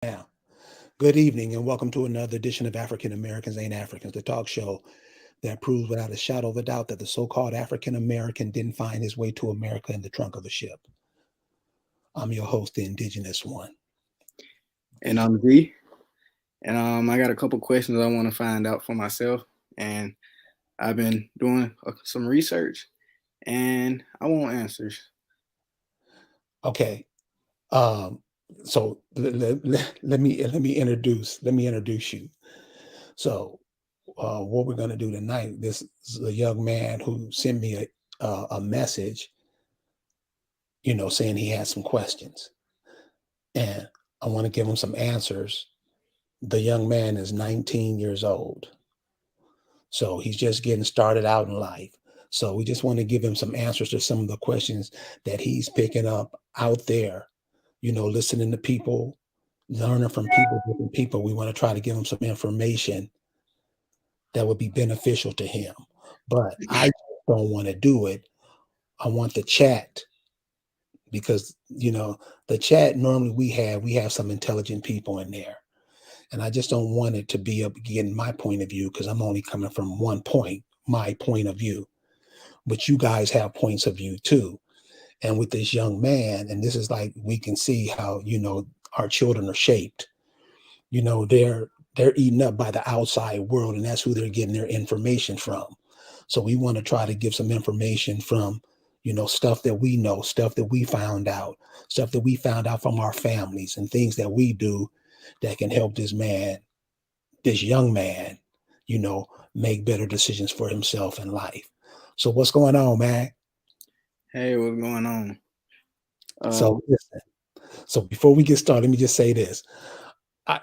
Now, good evening and welcome to another edition of African Americans Ain't Africans, the talk show that proves without a shadow of a doubt that the so called African American didn't find his way to America in the trunk of a ship. I'm your host, the Indigenous One. And I'm Z. And I got a couple questions I want to find out for myself. And I've been doing some research, and I want answers. Okay. Um, so let me introduce you. So what we're going to do tonight, this is a young man who sent me a message, saying he had some questions. And I want to give him some answers. The young man is 19 years old. So he's just getting started out in life. So we just want to give him some answers to some of the questions that he's picking up out there, listening to people, learning from people, different people. We want to try to give him some information that would be beneficial to him. But I don't want to do it. I want the chat because, the chat normally we have some intelligent people in there. And I just don't want it to be up getting my point of view because I'm only coming from one point, my point of view. But you guys have points of view too. And with this young man, and this is like we can see how, our children are shaped. They're eaten up by the outside world, and that's who they're getting their information from. So we want to try to give some information from, stuff that we know, stuff that we found out, stuff that we found out from our families and things that we do that can help this young man, you know, make better decisions for himself in life. So what's going on, man? Hey, what's going on? Uh, So listen. So before we get started, let me just say this. I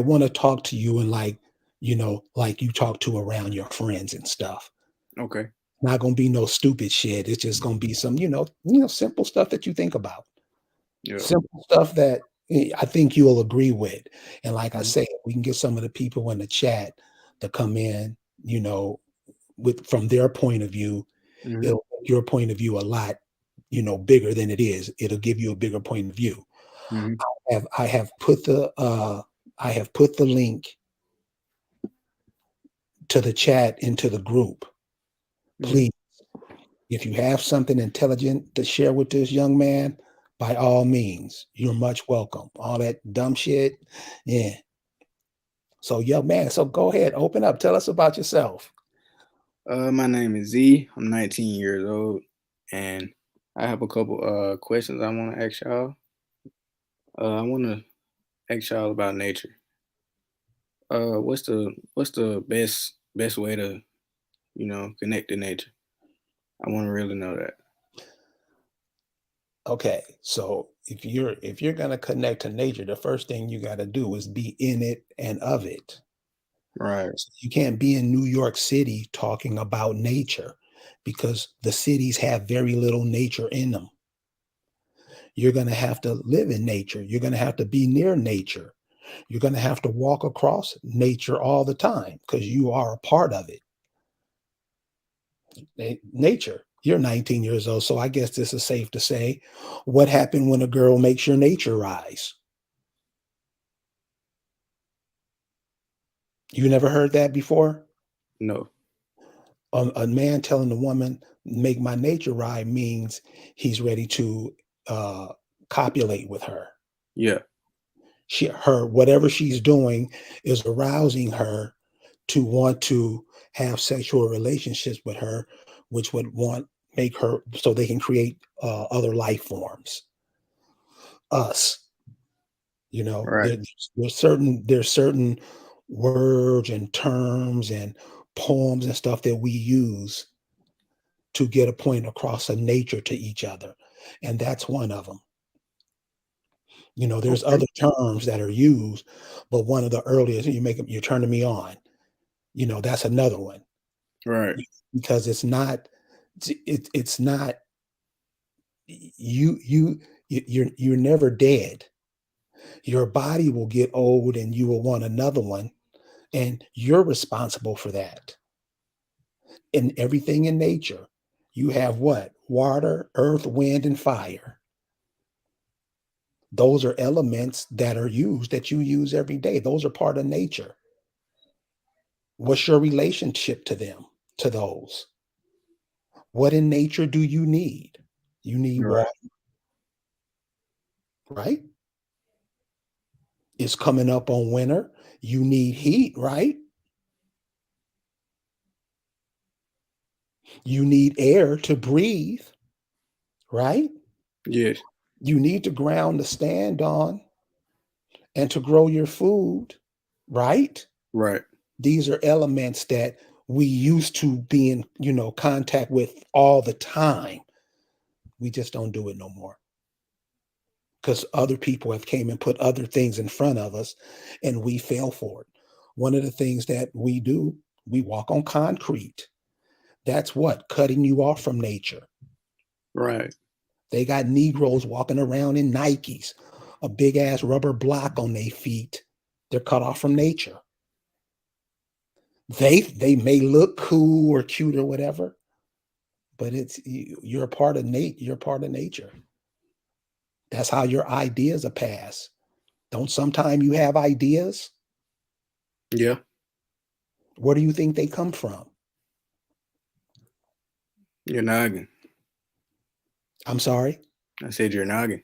want to talk to you and like you talk to around your friends and stuff. okay. Not gonna be no stupid shit. It's just gonna be some, simple stuff that you think about. Yeah. Simple stuff that I think you'll agree with. And like I Mhm. say, we can get some of the people in the chat to come in, with from their point of view. Mhm. It'll make your point of view a lot, bigger than it is. It'll give you a bigger point of view. Mhm. I have put the link to the chat into the group. Mhm. Please, if you have something intelligent to share with this young man, by all means, you're much welcome. All that dumb shit, yeah. So, young man, so go ahead, open up. Tell us about yourself. My name is Z. I'm 19 years old, and I have a couple questions I want to ask y'all. I want to ask y'all about nature. What's the best way to connect to nature? I want to really know that. Okay, so if you're gonna connect to nature, the first thing you got to do is be in it and of it. Right. So you can't be in New York City talking about nature because the cities have very little nature in them. You're going to have to live in nature. You're going to have to be near nature. You're going to have to walk across nature all the time because you are a part of it. Nature. You're 19 years old, so I guess this is safe to say. What happened when a girl makes your nature rise? You never heard that before? No. A man telling a woman, make my nature rise means he's ready to uh, copulate with her. Yeah. Whatever she's doing is arousing her to want to have sexual relationships with her, which would want make her so they can create other life forms. Us, Right. there's certain words and terms and poems and stuff that we use to get a point across of nature to each other, and that's one of them. There's Okay. other terms that are used, but one of the earliest, you're turning me on. That's another one Right. because it's not you you you're never dead. Your body will get old and you will want another one, and you're responsible for that. In everything in nature, you have what? Water, earth, wind, and fire. Those are elements that are used that you use every day. Those are part of nature. What's your relationship to them, to those? What in nature do you need? You need Right. water, right? It's coming up on winter. You need heat, right? You need air to breathe, right? Yes. You need the ground to stand on and to grow your food, right? Right. These are elements that we used to be in, contact with all the time. We just don't do it no more because other people have came and put other things in front of us and we fell for it. One of the things that we do, we walk on concrete. That's what? Cutting you off from nature. Right. They got Negroes walking around in Nikes, a big ass rubber block on their feet. They're cut off from nature. They may look cool or cute or whatever, but you're a part of you're a part of nature. That's how your ideas are passed. Don't sometime you have ideas? Yeah. Where do you think they come from? Your noggin. I'm sorry. I said your noggin.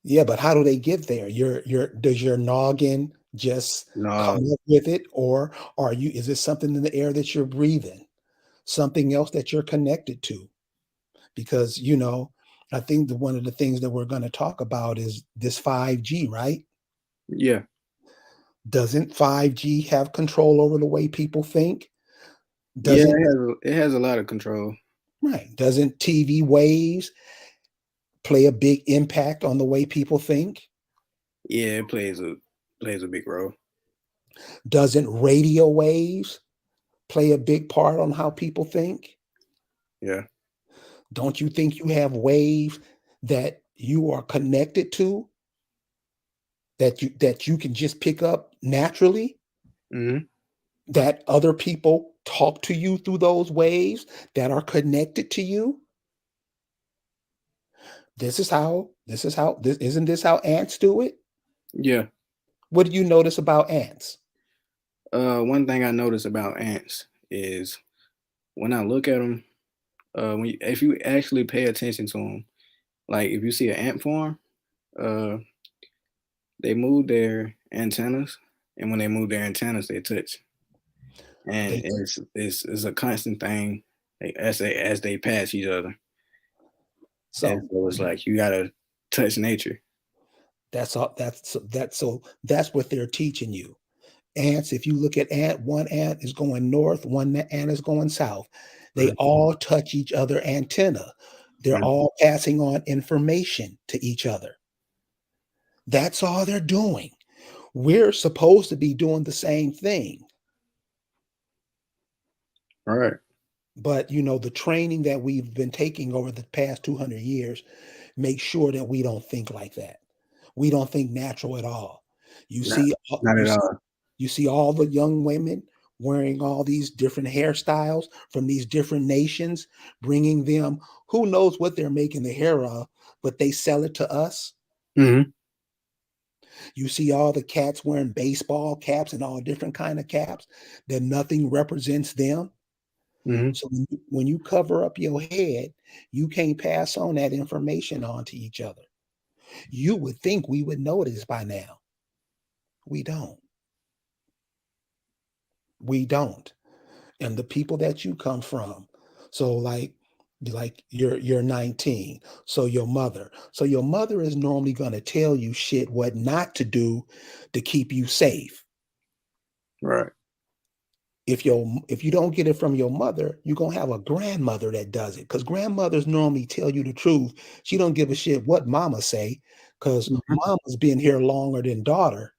Yeah, but how do they get there? Does your noggin just come No. up with it, or is it something in the air that you're breathing? Something else that you're connected to? Because I think one of the things that we're going to talk about is this 5G, right? Yeah. Doesn't 5G have control over the way people think? Yeah. Doesn't It has a lot of control. right? Doesn't TV waves play a big impact on the way people think? Yeah. It plays a big role. Doesn't radio waves play a big part on how people think? Yeah. Don't you think you have waves that you are connected to that you can just pick up naturally? Hmm. That other people talk to you through those waves that are connected to you? This isn't this how ants do it? Yeah. What do you notice about ants? One thing I notice about ants is when I look at them, if you actually pay attention to them, like if you see an ant farm, uh, they move their antennas, and when they move their antennas, they touch, and They it's a constant thing as they pass each other, and so so it's like you gotta touch nature. that's all that's what they're teaching you. Ants, if you look at one ant is going north, one ant is going south. They Right. all touch each other antenna. They're Right. all passing on information to each other. That's all they're doing. We're supposed to be doing the same thing. But the training that we've been taking over the past 200 years makes sure that we don't think like that. We don't think natural at all. You Not, see, not at all. you see all the young women wearing all these different hairstyles from these different nations, bringing them. Who knows what they're making the hair of, but they sell it to us. Hmm. You see all the cats wearing baseball caps and all different kind of caps that nothing represents them. Hmm. So when you cover up your head, you can't pass on that information on to each other. You would think we would know this by now. We don't. We don't. And the people that you come from. So like you're 19. So your mother is normally going to tell you shit what not to do to keep you safe. Right. If you don't get it from your mother, you're gonna have a grandmother that does it. Because grandmothers normally tell you the truth. She don't give a shit what mama say, because Mhm. mama's been here longer than daughter.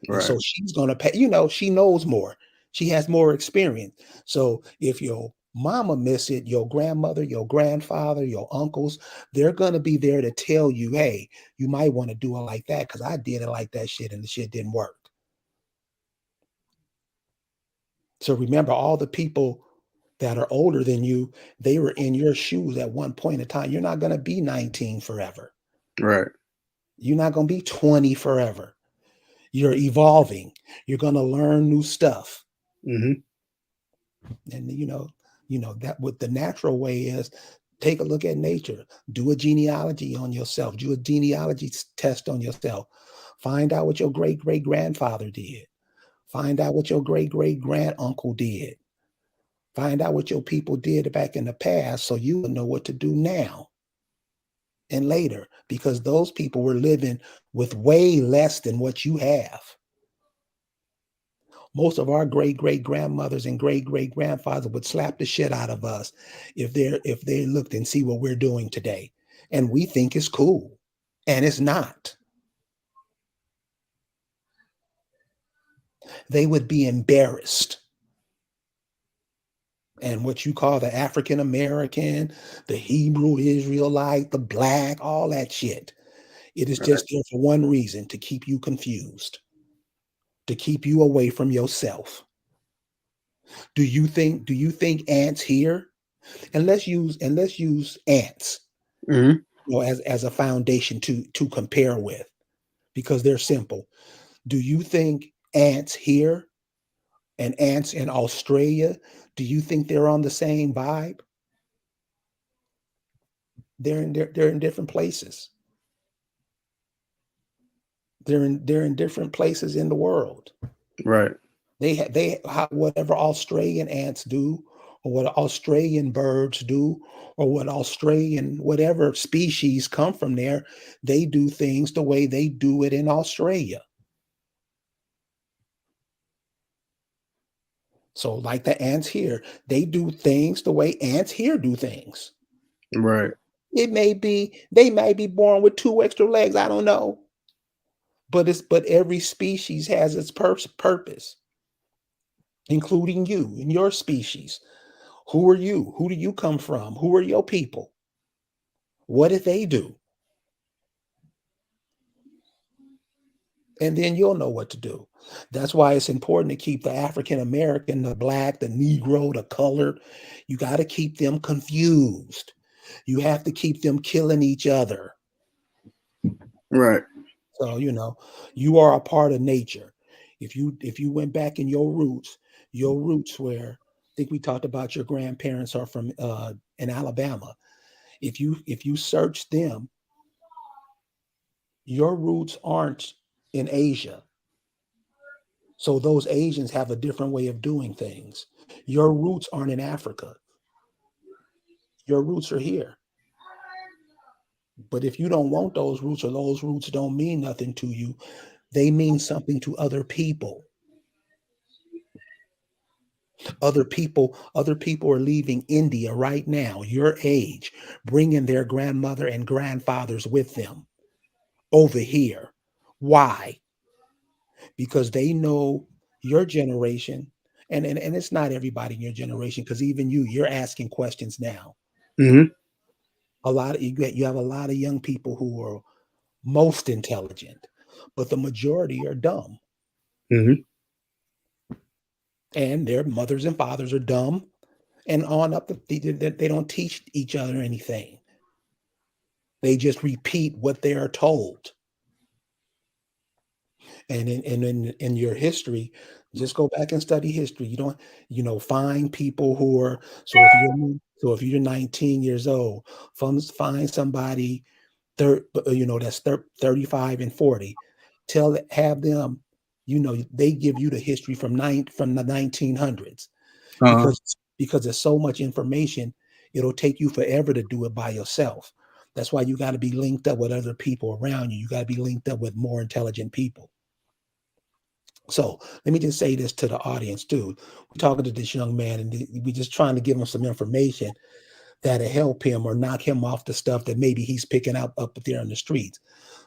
And Right. so she's gonna pay, she knows more. She has more experience. So if your mama miss it, your grandmother, your grandfather, your uncles, they're gonna be there to tell you, hey, you might want to do it like that because I did it like that shit and the shit didn't work. So remember, all the people that are older than you, they were in your shoes at one point in time. You're not going to be 19 forever. Right. You're not going to be 20 forever. You're evolving. You're going to learn new stuff. Mm-hmm. And that what the natural way is, take a look at nature, do a genealogy on yourself, do a genealogy test on yourself, find out what your great great grandfather did, find out what your great great grand uncle did, find out what your people did back in the past so you will know what to do now and later, because those people were living with way less than what you have. Most of our great great grandmothers and great great grandfathers would slap the shit out of us if they looked and see what we're doing today, and we think it's cool, and it's not. They would be embarrassed. And what you call the African American, the Hebrew Israelite, the black, all that shit, it is Right. just there for one reason: to keep you confused, to keep you away from yourself. Do you think ants here? And let's use ants, Mm-hmm. as a foundation to compare with, because they're simple. Do you think ants here and ants in Australia, do you think they're on the same vibe? They're in different places. They're in different places in the world. Right. Whatever Australian ants do, or what Australian birds do, or what Australian whatever species come from there, they do things the way they do it in Australia. So, like the ants here, they do things the way ants here do things. Right. They may be born with two extra legs. I don't know, but every species has its purpose, including you and your species. Who are you? Who do you come from? Who are your people? What did they do? And then you'll know what to do. That's why it's important to keep the African American, the black, the Negro, the colored. You got to keep them confused. You have to keep them killing each other. Right. So, you are a part of nature. If you went back in your roots where I think we talked about your grandparents are from in Alabama. If you search them, your roots aren't in Asia. So those Asians have a different way of doing things. Your roots aren't in Africa. Your roots are here. But if you don't want those roots, or those roots don't mean nothing to you, they mean something to other people. Other people are leaving India right now, your age, bringing their grandmother and grandfathers with them over here. Why? Because they know your generation, and it's not everybody in your generation, because even you're asking questions now. Mm-hmm. You have a lot of young people who are most intelligent, but the majority are dumb, Mm-hmm. and their mothers and fathers are dumb, and on up they don't teach each other anything. They just repeat what they are told. And in your history, just go back and study history. You don't, find people who are, so if you're 19 years old, find somebody that's 35 and 40. Have them, they give you the history from the 1900s, Uh-huh. because there's so much information, it'll take you forever to do it by yourself. That's why you got to be linked up with other people around you. You got to be linked up with more intelligent people. So let me just say this to the audience too. We're talking to this young man, and we're just trying to give him some information that'll help him or knock him off the stuff that maybe he's picking up there in the streets.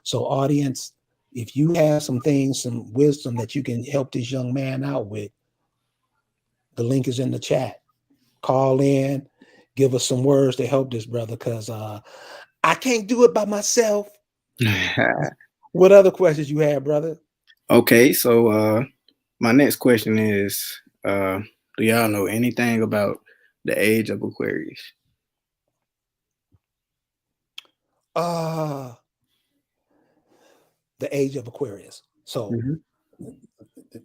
So, audience, if you have some things, some wisdom that you can help this young man out with, the link is in the chat. Call in, give us some words to help this brother, because I can't do it by myself. What other questions you have, brother? Okay, so my next question is, do y'all know anything about the age of Aquarius? Uh the age of Aquarius. So Mhm.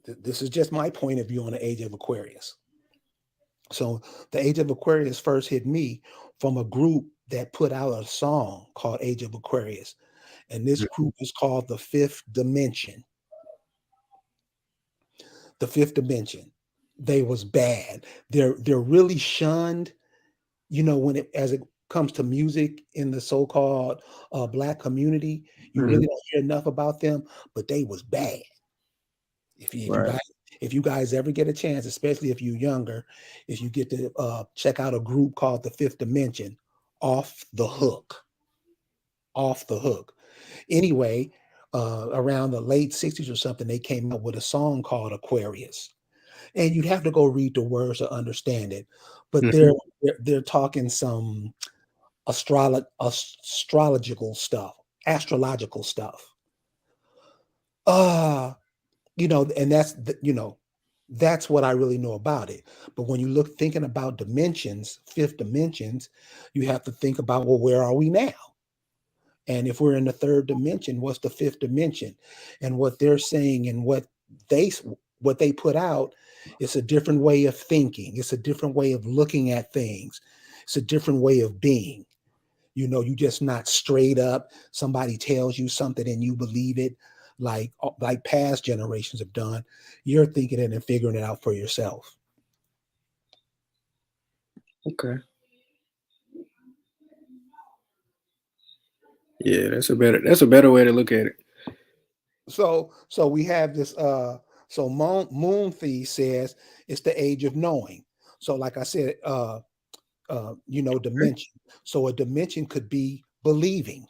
this is just my point of view on the age of Aquarius. So the age of Aquarius first hit me from a group that put out a song called Age of Aquarius. And this Mhm. group is called the Fifth Dimension. The Fifth Dimension. They was bad. They're really shunned, when as it comes to music in the so-called black community. You Mhm. really don't hear enough about them, but they was bad. If you Right. guys if you guys ever get a chance, especially if you're younger, if you get to check out a group called the Fifth Dimension, off the hook, off the hook. Anyway, around the late 60s or something, they came up with a song called Aquarius. And you'd have to go read the words to understand it. But they're Mhm. they're talking some astrological stuff, astrological stuff. Uh, and that's what I really know about it. But when you look thinking about dimensions, fifth dimensions, you have to think about, well, where are we now? And if we're in the third dimension, what's the fifth dimension? And what they're saying and they what they put out, it's a different way of thinking. It's a different way of looking at things. It's a different way of being. You just not straight up. Somebody tells you something and you believe it, like past generations have done. You're thinking it and figuring it out for yourself. Okay. Yeah, that's a better way to look at it. So we have this. So Moonthie says it's the age of knowing. So like I said, dimension. So a dimension could be believing.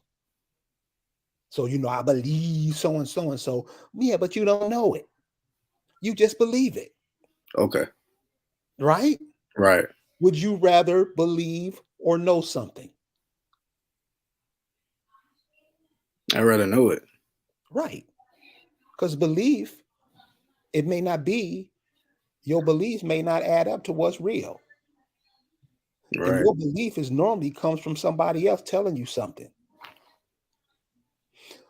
So I believe so and so and so. Yeah, but you don't know it. You just believe it, Okay. right? Right. Would you rather believe or know something? I'd rather know it. Right. Because belief, it may not be, your beliefs may not add up to what's real. And Right. your belief is normally comes from somebody else telling you something.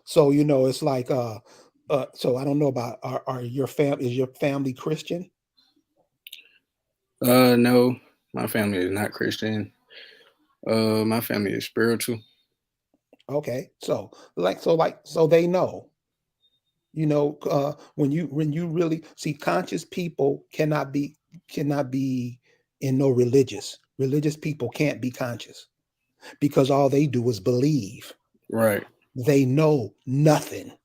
So, it's like, so I don't know about, is your family Christian? No, my family is not Christian. My family is spiritual. Okay. So they know. When you really see, conscious people cannot be in no religious people can't be conscious, because all they do is believe. Right. They know nothing,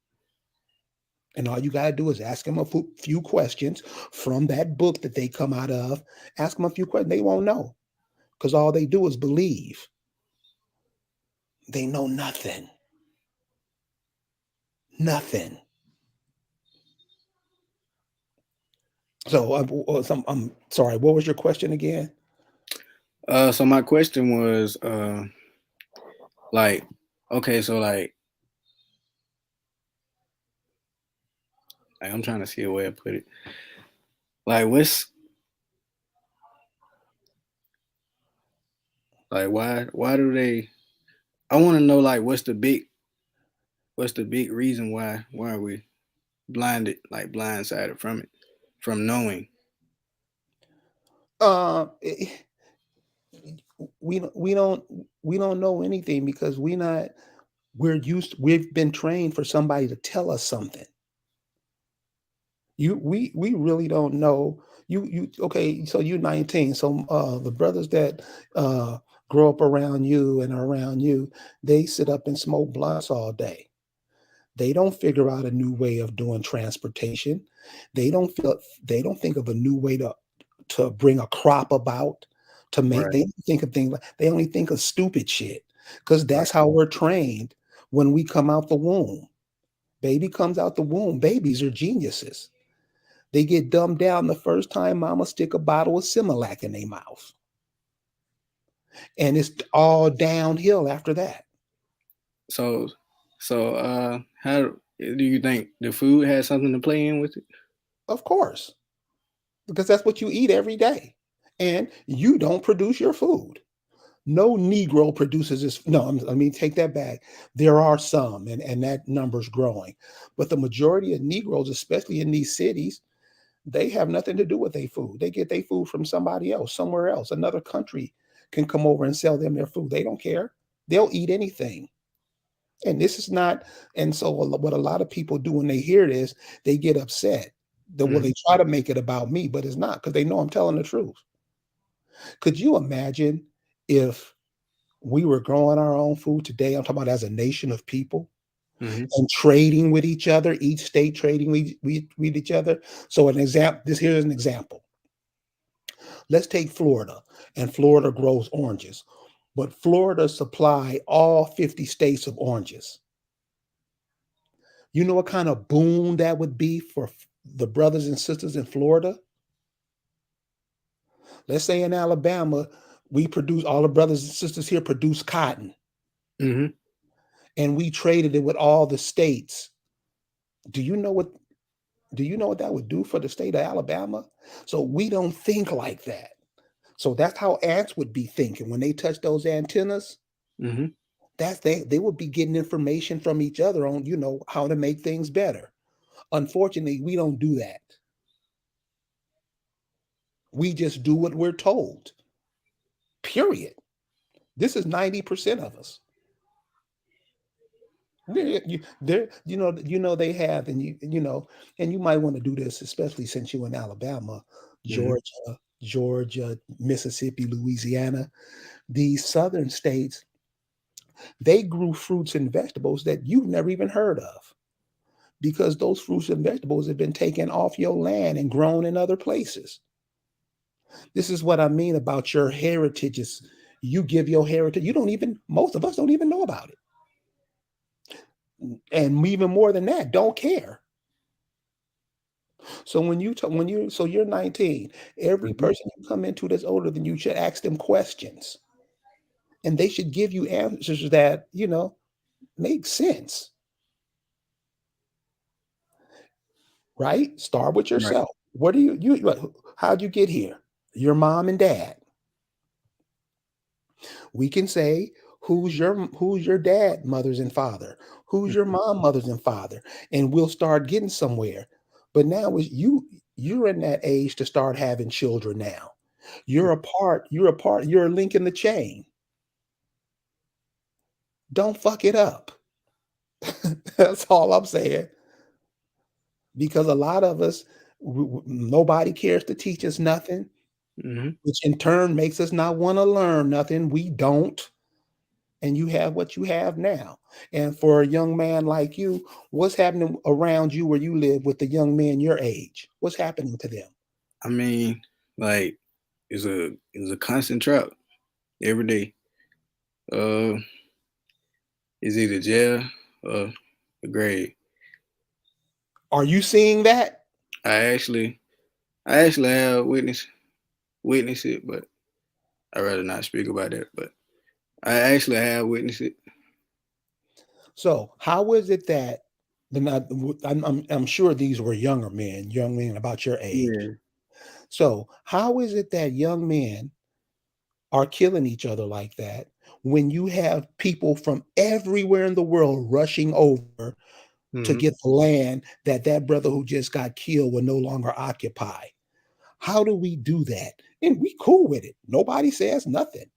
and all you got to do is ask them a few questions from that book that they come out of. Ask them a few questions, they won't know, because all they do is believe. They know nothing. So I'm sorry, what was your question again? So my question was, like, okay, so like I'm trying to see a way to put it. Like, why do they? I want to know, like, what's the big reason why are we blinded, like blindsided from it, from knowing? uh we don't know anything, because we've been trained for somebody to tell us something. We really don't know. You Okay, so you're 19. So the brothers that uh grow up around you and are around you, they sit up and smoke blunts all day. They don't figure out a new way of doing transportation. They don't think of a new way to bring a crop about, to make. Right. They don't think of things like, they only think of stupid shit, because Right. that's how we're trained when we come out the womb. Baby comes out the womb, babies are geniuses. They get dumbed down the first time mama stick a bottle of Similac in their mouth. And it's all downhill after that. So, how do you think the food has something to play in with it? Of course, because that's what you eat every day. And you don't produce your food. No Negro produces this. No, I mean, take that back. There are some, and that number's growing. But the majority of Negroes, especially in these cities, they have nothing to do with their food. They get their food from somebody else, somewhere else. Another country can come over and sell them their food. They don't care. They'll eat anything. And this is not, and so what a lot of people do when they hear this, they get upset. Well, Mhm. they try to make it about me, but it's not because they know I'm telling the truth. Could you imagine if we were growing our own food today? I'm talking about as a nation of people Mhm. and trading with each other, each state trading with each other. So an example, here's an example. Let's take Florida, and Florida grows oranges, but Florida supply all 50 states of oranges. You know what kind of boom that would be for the brothers and sisters in Florida? Let's say in Alabama, we produce, all the brothers and sisters here produce cotton, Mhm. and we traded it with all the states. Do you know what that would do for the state of Alabama? So we don't think like that. So that's how ants would be thinking when they touch those antennas. Mhm. That's they would be getting information from each other on, how to make things better. Unfortunately, we don't do that. We just do what we're told. Period. This is 90% of us. They have, and you might want to do this, especially since you're in Alabama, Mhm. Georgia, Mississippi, Louisiana, these southern states, they grew fruits and vegetables that you've never even heard of because those fruits and vegetables have been taken off your land and grown in other places. This is what I mean about your heritages. You give your heritage, most of us don't even know about it. And even more than that, don't care. So so you're 19. Every Mhm. person you come into that's older than you should ask them questions. And they should give you answers that, make sense, right? Start with Right. yourself. What do how'd you get here? Your mom and dad. We can say, who's your dad, mothers and father? Who's your Mhm. mom, mothers and father? And we'll start getting somewhere. But now is you're in that age to start having children now. You're a link in the chain. Don't fuck it up. That's all I'm saying. Because a lot of us, nobody cares to teach us nothing, Mhm. which in turn makes us not want to learn nothing. We don't. And you have what you have now. And for a young man like you, what's happening around you where you live with the young men your age? What's happening to them? I mean, like it's a constant trap every day. Uh, it's either jail or the grave. Are you seeing that? I actually, I actually have witnessed it, but I'd rather not speak about that. But I actually have witnessed it. So how is it that I'm sure these were young men about your age. Yeah. So how is it that young men are killing each other like that when you have people from everywhere in the world rushing over to Mhm. get the land that brother who just got killed will no longer occupy? How do we do that? And we cool with it. Nobody says nothing.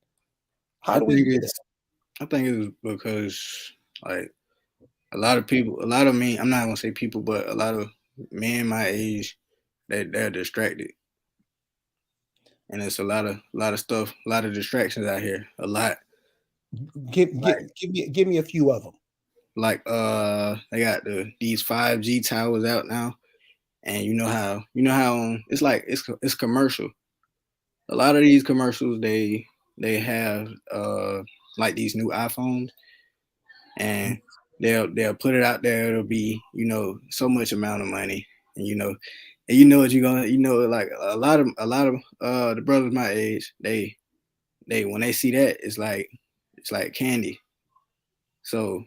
How I do we think do that? it's I think it's because like a lot of men, I'm not gonna say people, but a lot of men my age, they're distracted. And it's a lot of stuff, a lot of distractions out here. A lot. Like Give me a few of them. they got these 5G towers out now. And you know how it's like it's commercial. A lot of these commercials they have like these new iPhones, and they'll put it out there. It'll be so much amount of money, and what you're gonna like a lot of the brothers my age, they when they see that, it's like candy. So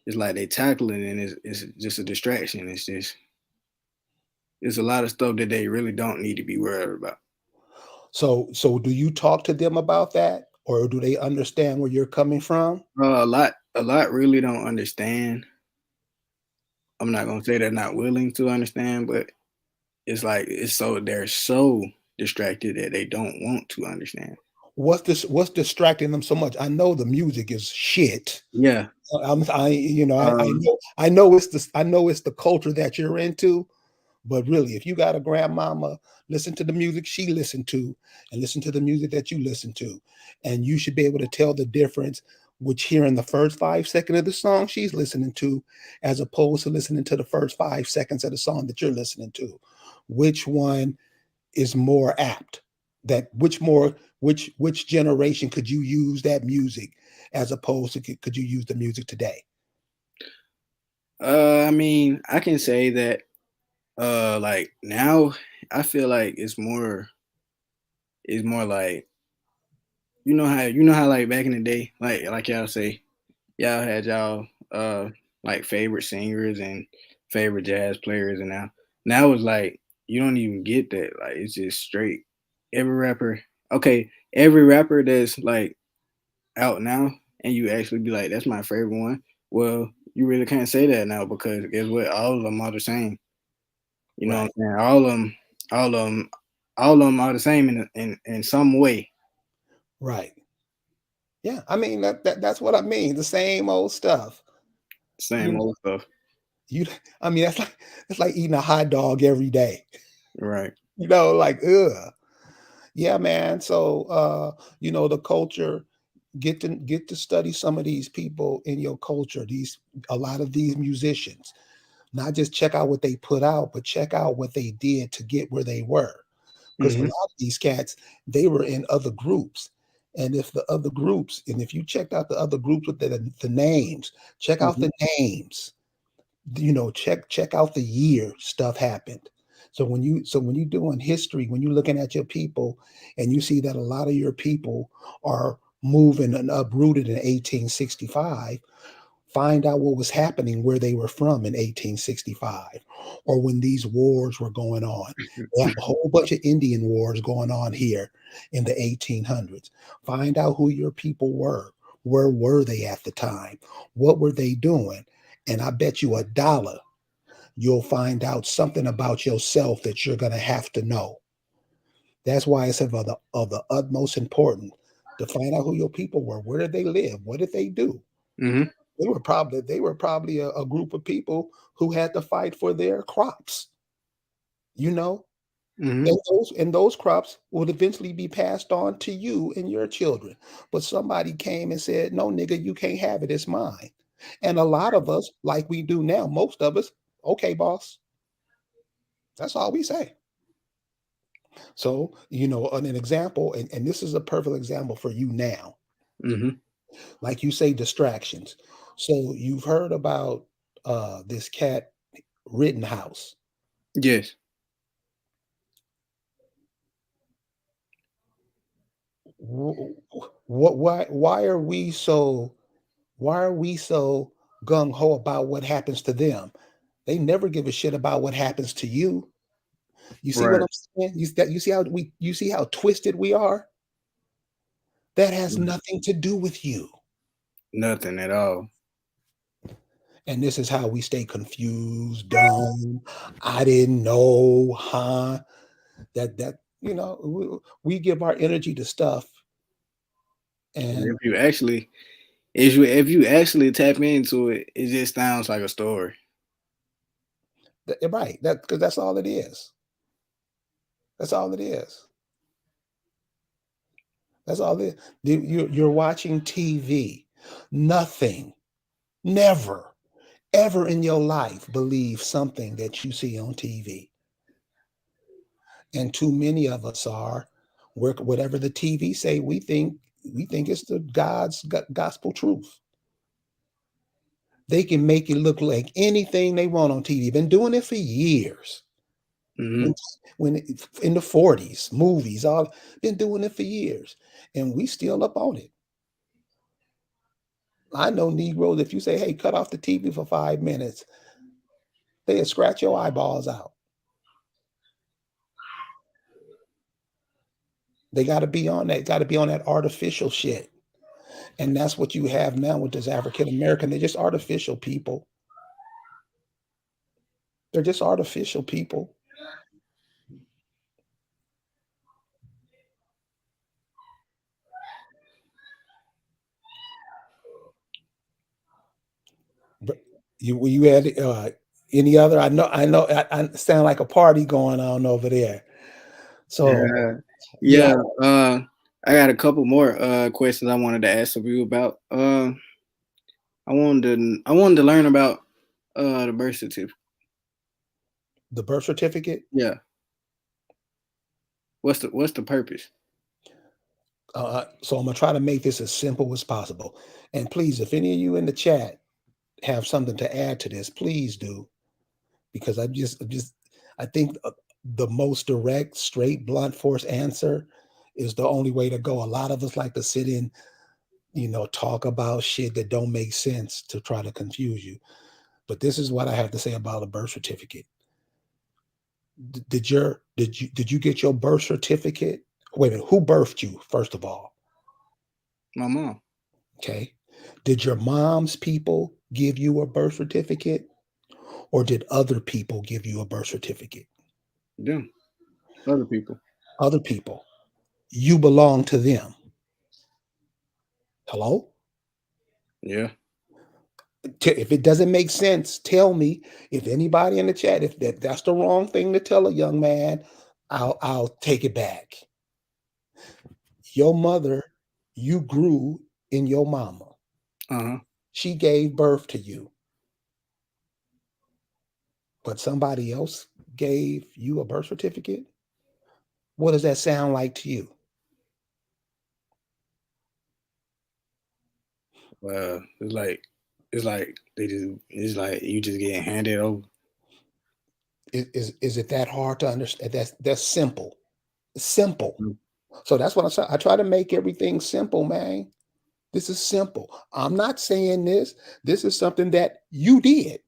it's like they tackle it, and it's just a distraction. It's a lot of stuff that they really don't need to be worried about. So do you talk to them about that? or do they understand where you're coming from? A lot really don't understand. I'm not gonna say they're not willing to understand, but it's like they're so distracted that they don't want to understand. What's distracting them so much? I know the music is shit. Yeah. I Um, I know it's the culture that you're into, but really, if you got a grandmama, listen to the music she listened to, and listen to the music that you listen to, and you should be able to tell the difference. Which hearing the first 5 seconds of the song she's listening to, as opposed to listening to the first 5 seconds of the song that you're listening to, which one is more apt? That which generation could you use that music as opposed to could you use the music today? I mean, I can say that like now I feel like it's more like you know how like back in the day, like y'all say, y'all had y'all like favorite singers and favorite jazz players, and now it's like you don't even get that. Like it's just straight every rapper. Okay, every rapper that's like out now, and you actually be like, that's my favorite one. Well, you really can't say that now because guess what? All of them are the same. You know what Right, I'm saying? All of them, all of them are the same in some way. right. Yeah, I mean that's what I mean. The same old stuff. You Same know, old stuff. you. I mean that's like eating a hot dog every day. Right. Like ugh. Yeah, man. So the culture, get to study some of these people in your culture. A lot of these musicians, not just check out what they put out, but check out what they did to get where they were. Because a Hmm. lot of these cats, they were in other groups. And if you checked out the other groups with the names, check out Hmm. the names, check out the year stuff happened. So when you're doing history, when you're looking at your people and you see that a lot of your people are moving and uprooted in 1865, find out what was happening where they were from in 1865 or when these wars were going on. They have a whole bunch of Indian wars going on here in the 1800s. Find out who your people were. Where were they at the time? What were they doing? And I bet you $1 you'll find out something about yourself that you're going to have to know. That's why it's of the utmost importance to find out who your people were. Where did they live? What did they do? Hmm. They were probably a group of people who had to fight for their crops, you know, Hmm. and those crops would eventually be passed on to you and your children. But somebody came and said, "No, nigga, you can't have it. It's mine." And a lot of us, like we do now, most of us, okay, boss. That's all we say. So, an example, and this is a perfect example for you now. Hmm. Like you say, distractions. So you've heard about this cat Rittenhouse. Yes. What? Why are we so gung ho about what happens to them? They never give a shit about what happens to you. You see what Right. I'm saying? You see how twisted we are? That has Mhm. nothing to do with you. Nothing at all. And this is how we stay confused, dumb. I didn't know, huh? We give our energy to stuff, And and if you actually tap into it, it just sounds like a story. right, because that's all it is. That's all it is. That's all it. You're watching TV. Nothing, never, ever in your life believe something that you see on TV. And too many of us are whatever the TV say. We think it's the God's gospel truth. They can make it look like anything they want on TV. Been doing it for years. Hmm. When in the 40s, movies, all been doing it for years, and we still up on it. I know Negroes. If you say, "Hey, cut off the TV for 5 minutes," they'll scratch your eyeballs out. They got to be on that. Got to be on that artificial shit. And that's what you have now with this African American. They're just artificial people. They're just artificial people. But you had any other? I know. I sound like a party going on over there. So Yeah, yeah, yeah. I got a couple more questions I wanted to ask of you about. I wanted to learn about the birth certificate. the birth certificate. Yeah. What's the purpose? So I'm gonna try to make this as simple as possible. And please, if any of you in the chat have something to add to this, please do, because I think the most direct, straight, blunt force answer is the only way to go. A lot of us like to sit in, talk about shit that don't make sense to try to confuse you. But this is what I have to say about a birth certificate. Did you get your birth certificate? Wait a minute, who birthed you, first of all? My mom. Okay. Did your mom's people give you a birth certificate, or did other people give you a birth certificate? Them. Other people. Other people. You belong to them. Hello? Yeah. If it doesn't make sense, tell me. If anybody in the chat, if that's the wrong thing to tell a young man, I'll take it back. Your mother, you grew in your mama. Uh-huh. She gave birth to you, but somebody else gave you a birth certificate. What does that sound like to you? It's like it's like you just getting handed over. Is it that hard to understand? That's simple. Simple. Mm. So that's what I try to make everything simple, man. This is simple. I'm not saying this. This is something that you did.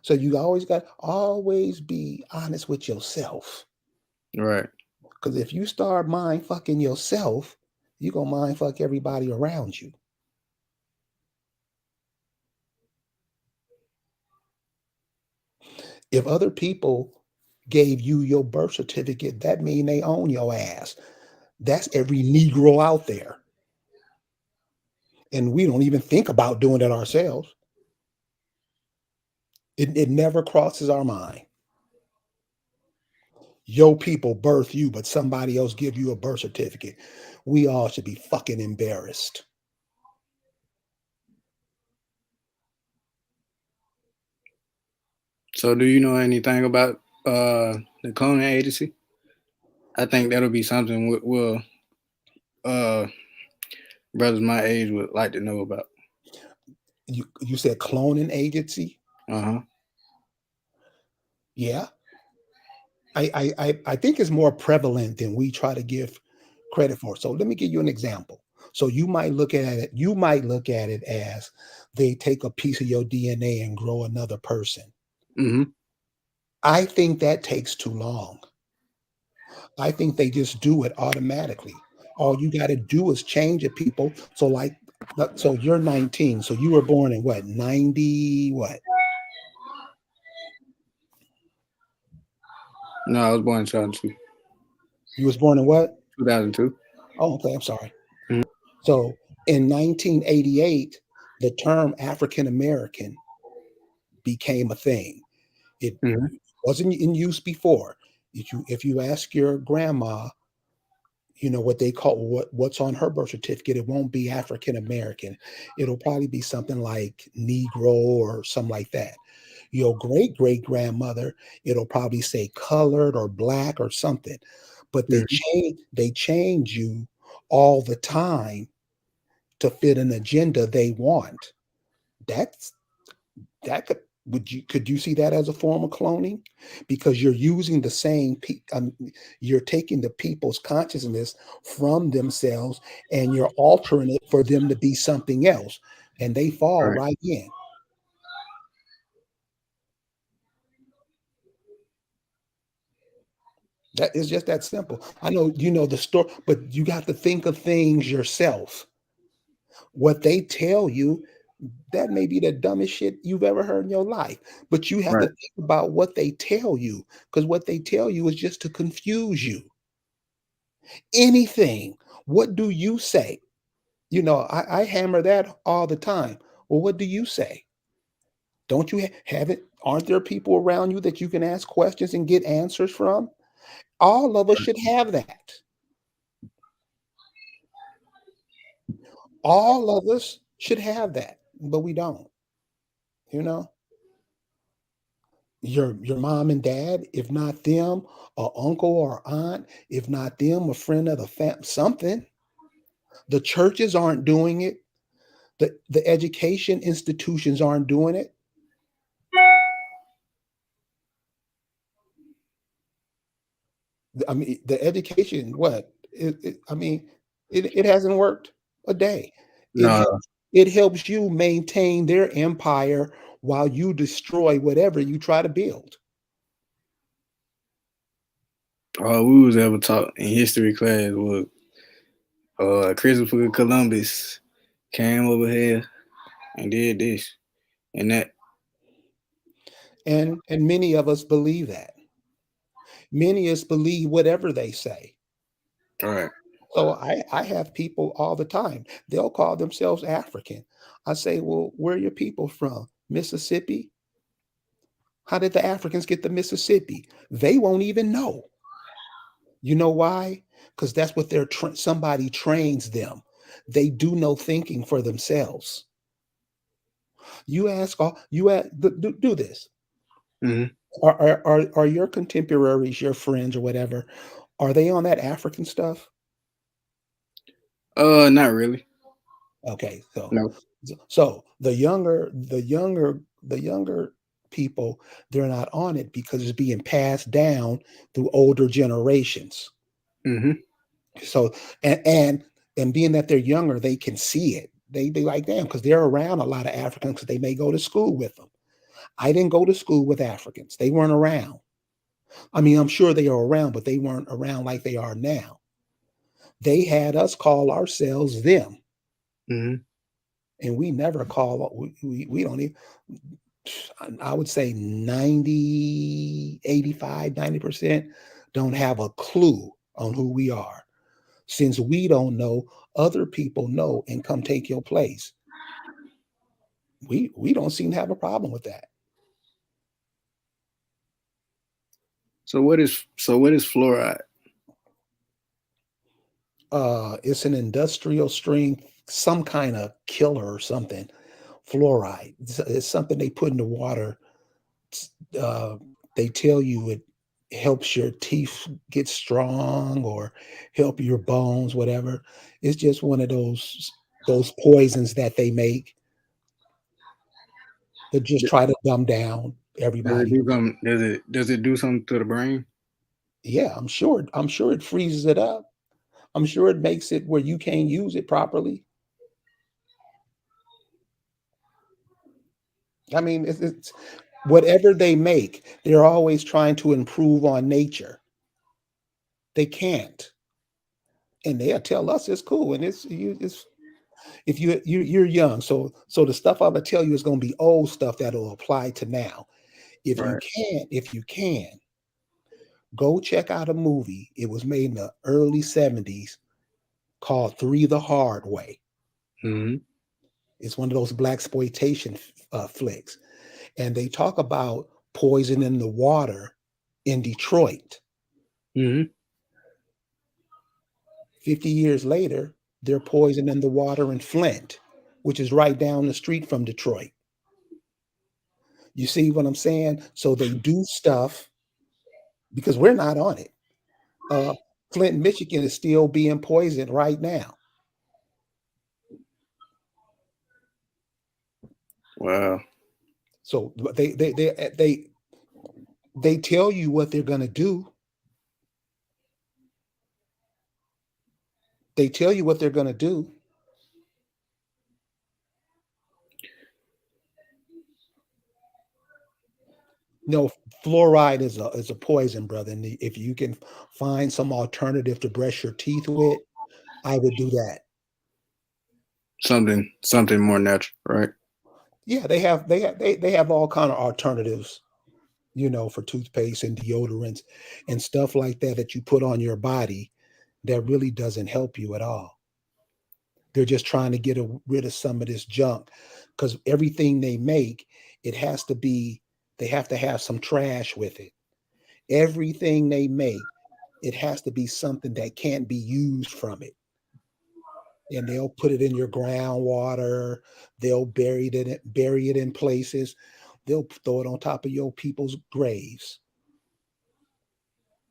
So you always be honest with yourself. Right. Because if you start mind fucking yourself, you're gonna mind fuck everybody around you. If other people gave you your birth certificate, that mean they own your ass. That's every Negro out there. And we don't even think about doing it ourselves. It never crosses our mind. Your people birth you, but somebody else give you a birth certificate. We all should be fucking embarrassed. So do you know anything about the cloning agency? I think that'll be something will uh brothers my age would like to know about. You said cloning agency? Uh-huh. Yeah. I think it's more prevalent than we try to give credit for. So let me give you an example. So you might look at it as they take a piece of your DNA and grow another person. Mm-hmm. I think that takes too long. I think they just do it automatically. All you got to do is change it, people. So you're 19. So you were born in what, 90, what? No, I was born in 2002. You was born in what? 2002. Oh, okay. I'm sorry. Mhm. So in 1988, the term African American became a thing. It Mhm. wasn't in use before. If you ask your grandma, what they call what's on her birth certificate, it won't be African American. It'll probably be something like Negro or something like that. Your great great grandmother, it'll probably say colored or black or something. But they Mhm. change you all the time to fit an agenda they want. That's that could you see that as a form of cloning? Because you're using the same you're taking the people's consciousness from themselves and you're altering it for them to be something else, and they fall Right. right in. That is just that simple. I know you know the story, but you got to think of things yourself. What they tell you, that may be the dumbest shit you've ever heard in your life. But you have to Right. think about what they tell you, because what they tell you is just to confuse you. Anything. What do you say? I hammer that all the time. Well, what do you say? Don't you have it? Aren't there people around you that you can ask questions and get answers from? All of us should have that. All of us should have that, but we don't. You know, your mom and dad, if not them, or uncle or aunt, if not them, a friend of the fam, something. The churches aren't doing it. The education institutions aren't doing it. I mean, the education, what? I mean, it hasn't worked a day. It No, helps it helps you maintain their empire while you destroy whatever you try to build. all we was ever taught in history class was Christopher Columbus came over here and did this and that. And many of us believe that. Many of us believe whatever they say. All right. So I have people all the time. They'll call themselves African. I say, well, where are your people from? Mississippi? How did the Africans get to Mississippi? They won't even know. You know why? Because that's what somebody trains them. They do no thinking for themselves. Do this. Hmm. Are your contemporaries, your friends or whatever, are they on that African stuff? Not really. Okay, No. so the younger people, they're not on it because it's being passed down through older generations. Hmm. So and being that they're younger, they can see it. They like damn because they're around a lot of Africans because they may go to school with them. I didn't go to school with Africans. They weren't around. I mean, I'm sure they are around, but they weren't around like they are now. They had us call ourselves them, Hmm. and we never we don't even. I would say 90, 85, 90% don't have a clue on who we are. Since we don't know, other people know and come take your place. We don't seem to have a problem with that. So what is fluoride? It's an industrial strength, some kind of killer or something. Fluoride. It's something they put in the water. Uh, they tell you it helps your teeth get strong or help your bones, whatever. It's just one of those poisons that they make that just try to dumb down Does it everybody. do something? Does it do something to the brain? Yeah, I'm sure it freezes it up. I'm sure it makes it where you can't use it properly. I mean, it's whatever they make, they're always trying to improve on nature. They can't, and they'll tell us it's cool, and it's if you're young, so the stuff I'm gonna tell you is gonna be old stuff that'll apply to now. Right. If you can, go check out a movie. It was made in the early '70s called Three the Hard Way. Hmm. It's one of those black exploitation flicks, and they talk about poison in the water in Detroit. Hmm. 50 years later, they're poisoning the water in Flint, which is right down the street from Detroit. You see what I'm saying? So they do stuff because we're not on it. Uh, Flint, Michigan is still being poisoned right now. Wow. So they tell you what they're going to do. They tell you what they're going to do. No, fluoride is a poison, brother. And if you can find some alternative to brush your teeth with, I would do that. Something more natural, right? Yeah, they have all kind of alternatives, for toothpaste and deodorants and stuff like that that you put on your body that really doesn't help you at all. They're just trying to get rid of some of this junk because everything they make, it has to be, they have to have some trash with it. Everything they make, it has to be something that can't be used from it. And they'll put it in your groundwater. They'll bury it in places. They'll throw it on top of your people's graves.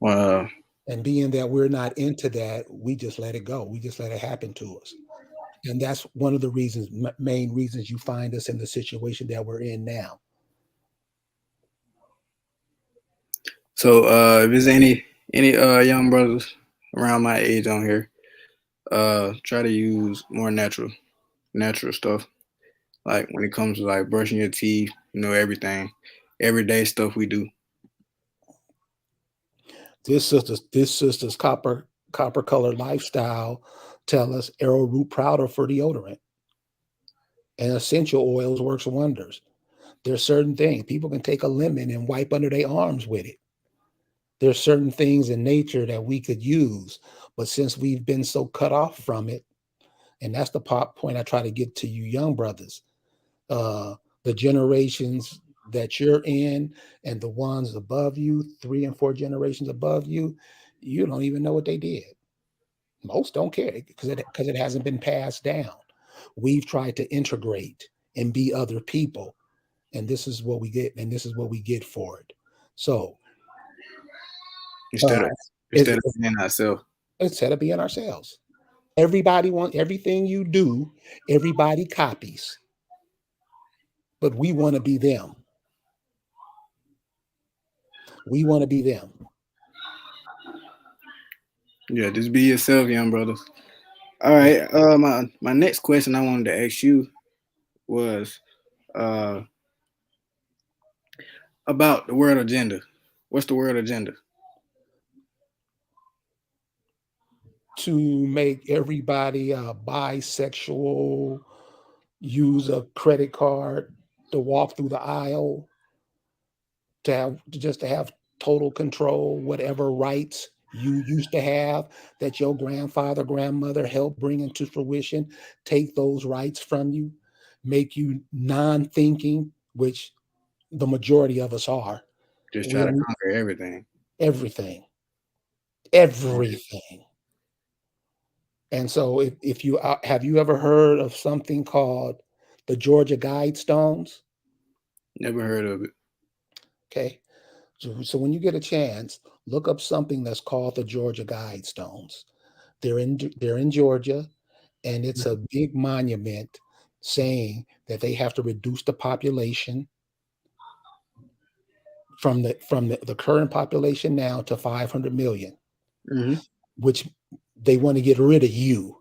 Wow. And being that we're not into that, we just let it go. We just let it happen to us. And that's one of the reasons, main reasons you find us in the situation that we're in now. So if there's any young brothers around my age on here, try to use more natural stuff. Like when it comes to like brushing your teeth, everything, everyday stuff we do. This sister's copper colored lifestyle tell us arrowroot powder for deodorant and essential oils works wonders. There's certain things people can take a lemon and wipe under their arms with it. There's certain things in nature that we could use, but since we've been so cut off from it, and that's the point I try to get to you young brothers, the generations that you're in and the ones above you, 3 and 4 generations above you, you don't even know what they did. Most don't care because it hasn't been passed down. We've tried to integrate and be other people, and this is what we get, and this is what we get for it. So Instead uh, of it's, instead of being ourselves. instead of being ourselves, everybody wants everything you do. Everybody copies, but we want to be them. We want to be them. Yeah, just be yourself, young brothers. All right. My next question I wanted to ask you was uh about the world agenda. What's the world agenda? To make everybody bisexual, use a credit card to walk through the aisle, to have total control, whatever rights you used to have that your grandfather, grandmother helped bring into fruition, take those rights from you, make you non-thinking, which the majority of us are. Just We try to don't conquer everything. everything, everything. And so, if you have you ever heard of something called the Georgia Guidestones? Never heard of it. Okay, so when you get a chance, look up something that's called the Georgia Guidestones. They're in Georgia, and it's a big monument saying that they have to reduce the population from the current population now to 500 million, Hmm. which they want to get rid of you.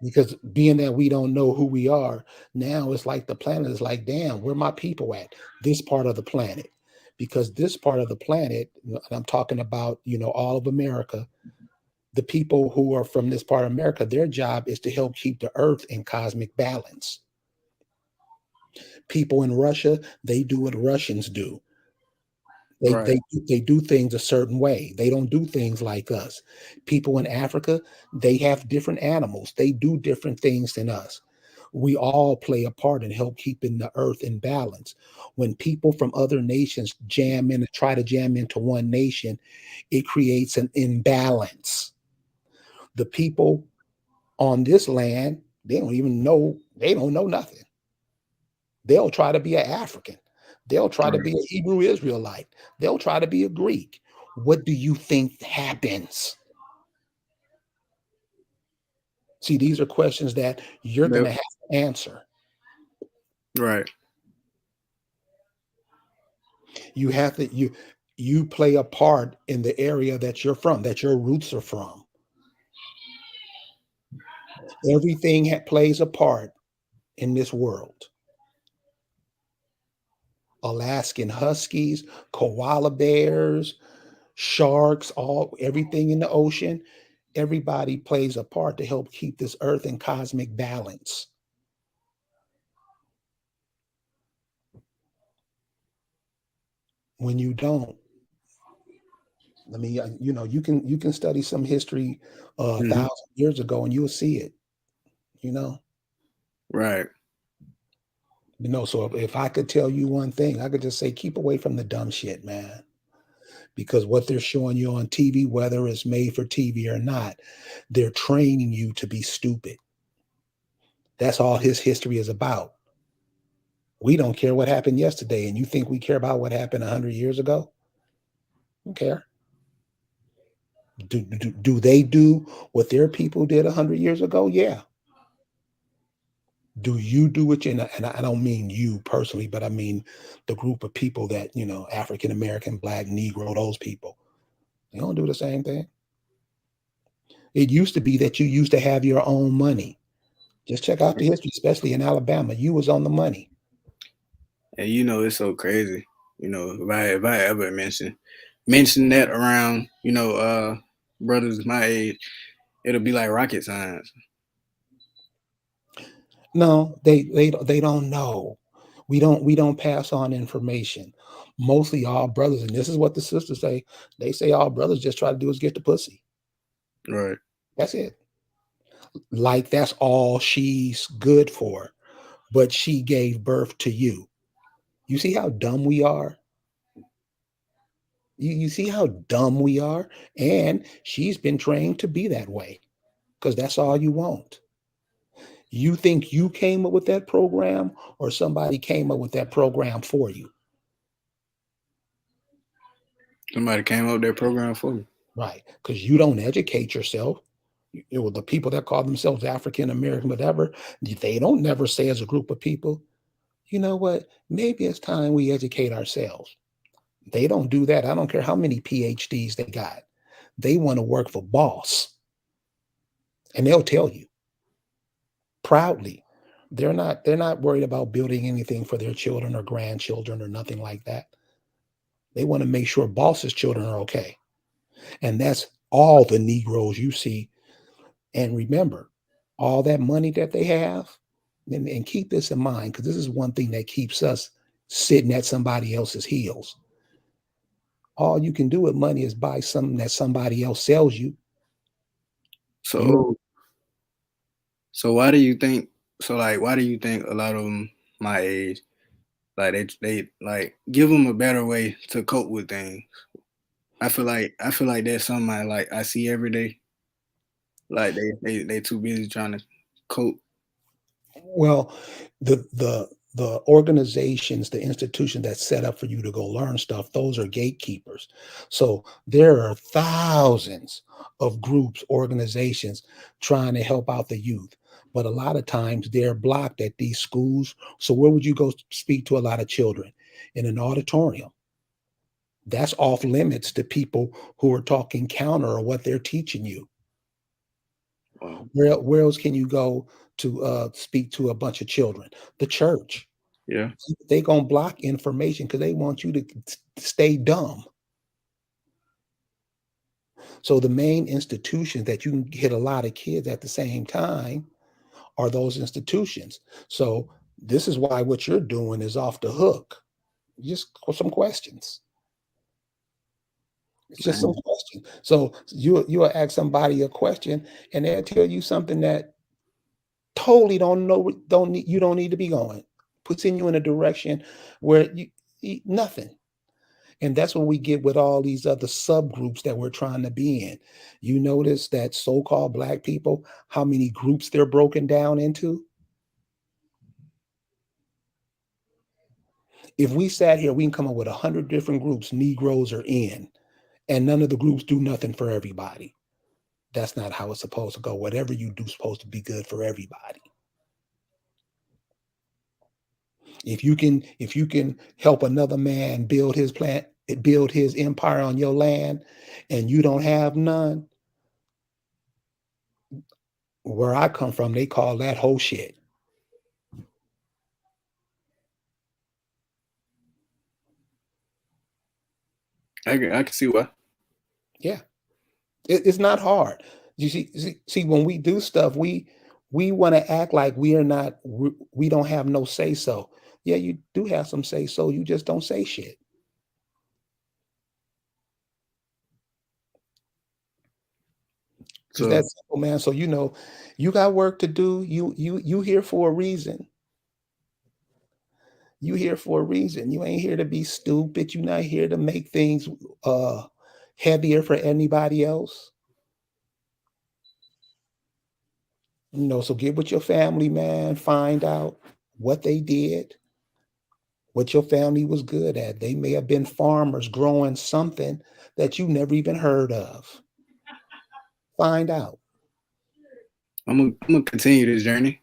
Because being that we don't know who we are, now it's like the planet is like, damn, where my people at? This part of the planet. Because this part of the planet, and I'm talking about, all of America, the people who are from this part of America, their job is to help keep the earth in cosmic balance. People in Russia, they do what Russians do. They Right. they they do things a certain way. They don't do things like us. People in Africa, they have different animals. They do different things than us. We all play a part in help keeping the earth in balance. When people from other nations jam in and try to jam into one nation, it creates an imbalance. The people on this land, they don't know nothing. They'll try to be an African. They'll try to Right. be a Hebrew Israelite. They'll try to be a Greek. What do you think happens? See, these are questions that you're going Yep. to have to answer. Right. You play a part in the area that you're from, that your roots are from. Everything plays a part in this world. Alaskan huskies, koala bears, sharks, all everything in the ocean. Everybody plays a part to help keep this earth in cosmic balance. When you don't, I mean, you can study some history a Hmm. thousand years ago, and you'll see it. You know, Right. So if I could tell you one thing, I could just say keep away from the dumb shit, man. Because what they're showing you on TV, whether it's made for TV or not, they're training you to be stupid. That's all his history is about. We don't care what happened yesterday, and you think we care about what happened 100 years ago? Don't care. Do they do what their people did 100 years ago? Yeah. Do you do it? And I don't mean you personally, but I mean the group of people that, African American, Black, Negro, those people. They don't do the same thing. It used to be that you used to have your own money. Just check out the history, especially in Alabama. You was on the money. And it's so crazy. If I ever mention that around, brothers my age, it'll be like rocket science. No, they don't know. We don't pass on information. Mostly all brothers, and this is what the sisters say. They say all brothers just try to do is get the pussy. Right. That's it. Like that's all she's good for. But she gave birth to you. You see how dumb we are? You see how dumb we are? And she's been trained to be that way because that's all you want. You think you came up with that program or somebody came up with that program for you? Somebody came up with that program for me. Right. Because you don't educate yourself. The people that call themselves African American, whatever, they don't never say as a group of people, you know what? Maybe it's time we educate ourselves. They don't do that. I don't care how many PhDs they got. They want to work for boss. And they'll tell you proudly. They're not worried about building anything for their children or grandchildren or nothing like that. They want to make sure boss's children are okay. And that's all the Negroes you see. And remember, all that money that they have, and keep this in mind, because this is one thing that keeps us sitting at somebody else's heels. All you can do with money is buy something that somebody else sells you. You know, So so why do you think why do you think a lot of them my age like they like give them a better way to cope with things? I feel like that's something I see every day. Like they too busy trying to cope. well, the organizations, the institutions that set up for you to go learn stuff, those are gatekeepers. So there are thousands of groups, organizations trying to help out the youth. But a lot of times they're blocked at these schools. So where would you go speak to a lot of children? In an auditorium. That's off limits to people who are talking counter or what they're teaching you. Wow. Where else can you go to speak to a bunch of children? The church. Yeah. They gonna block information because they want you to stay dumb. So the main institutions that you can hit a lot of kids at the same time are those institutions. So this is why what you're doing is off the hook. Just some questions. It's just some Dang. questions. So you'll ask somebody a question and they'll tell you something that totally don't need to be going. Puts you in a direction where nothing. And that's what we get with all these other subgroups that we're trying to be in. You notice that so-called black people, how many groups they're broken down into? If we sat here, we can come up with 100 different groups Negroes are in, and none of the groups do nothing for everybody. That's not how it's supposed to go. Whatever you do is supposed to be good for everybody. If you can help another man build his empire on your land, and you don't have none, where I come from, they call that whole shit. I can see why. Yeah, it's not hard. You see, when we do stuff, we want to act like we are not, we don't have no say so. Yeah, you do have some say so. You just don't say shit. It's that So simple, man. So you got work to do. You here for a reason. You here for a reason. You ain't here to be stupid. You're not here to make things uh heavier for anybody else. So get with your family, man. Find out what they did, what your family was good at. They may have been farmers growing something that you never even heard of. Find out. I'm gonna continue this journey.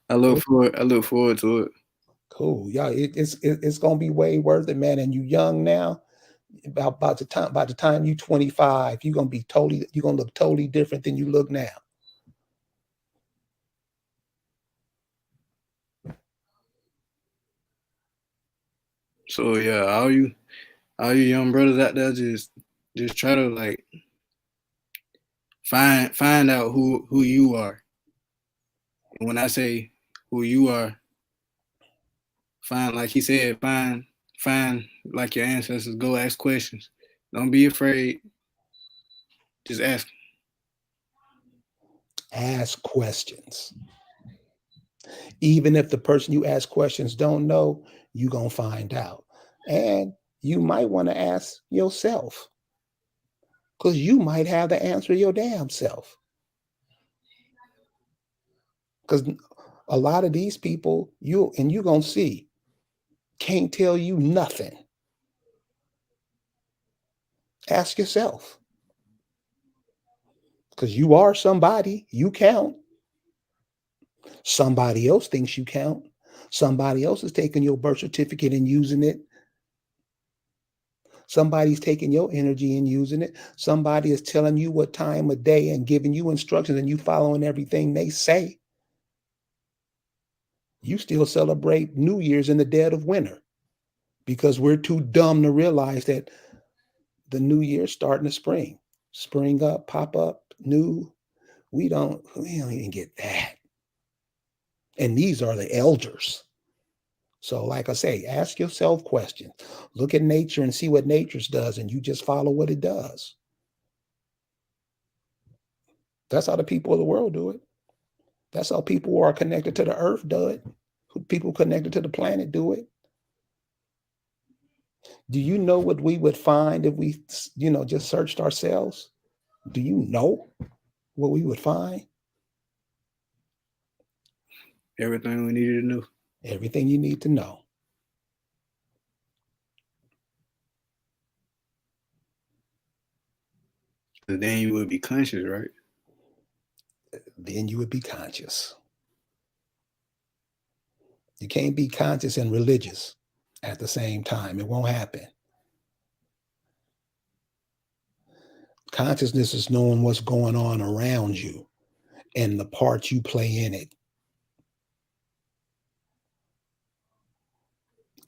Cool. I look forward to it. Cool. Yeah, it's gonna be way worth it, man. And you young now. By the time you 25, you're gonna look totally different than you look now. So yeah, all you young brothers out there, just try to like find out who you are. And when I say who you are, find like he said, find like your ancestors. Go ask questions. Don't be afraid. Just ask. Ask questions. Even if the person you ask questions don't know, you're gonna find out. And you might want to ask yourself, because you might have the answer your damn self. Because a lot of these people, you're gonna see, can't tell you nothing. Ask yourself. Because you are somebody, you count. Somebody else thinks you count. Somebody else is taking your birth certificate and using it. Somebody's taking your energy and using it. Somebody is telling you what time of day and giving you instructions and you following everything they say. You still celebrate New Year's in the dead of winter because we're too dumb to realize that the new year starting to spring. Spring up, pop up, new. We don't even get that. And these are the elders. So, like I say, ask yourself questions. Look at nature and see what nature does, and you just follow what it does. That's how the people of the world do it. That's how people who are connected to the earth do it. People connected to the planet do it. Do you know what we would find if we, just searched ourselves? Do you know what we would find? Everything we needed to know. Everything you need to know. Then you would be conscious, right? Then you would be conscious. You can't be conscious and religious at the same time. It won't happen. Consciousness is knowing what's going on around you and the part you play in it.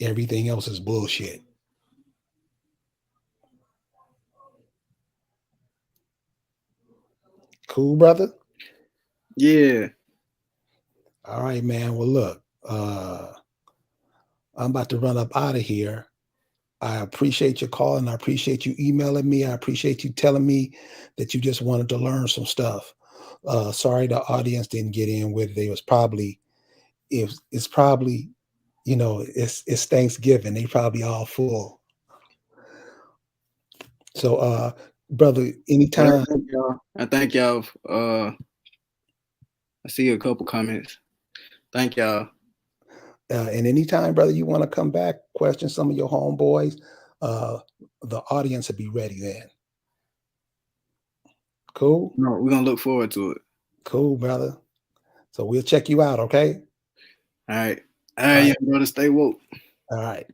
Everything else is bullshit. Cool, brother? Yeah. All right, man. Well, look, I'm about to run up out of here. I appreciate your calling. I appreciate you emailing me. I appreciate you telling me that you just wanted to learn some stuff. Sorry the audience didn't get in with it. They was probably it's probably it's Thanksgiving. They probably all full. So brother, But anytime. I thank y'all. I see a couple comments. Thank y'all. And anytime, brother, you want to come back, question some of your homeboys, the audience will be ready then. Cool? No, we're gonna look forward to it. Cool, brother. So we'll check you out, okay? All right. All right. Young brother, stay woke. All right.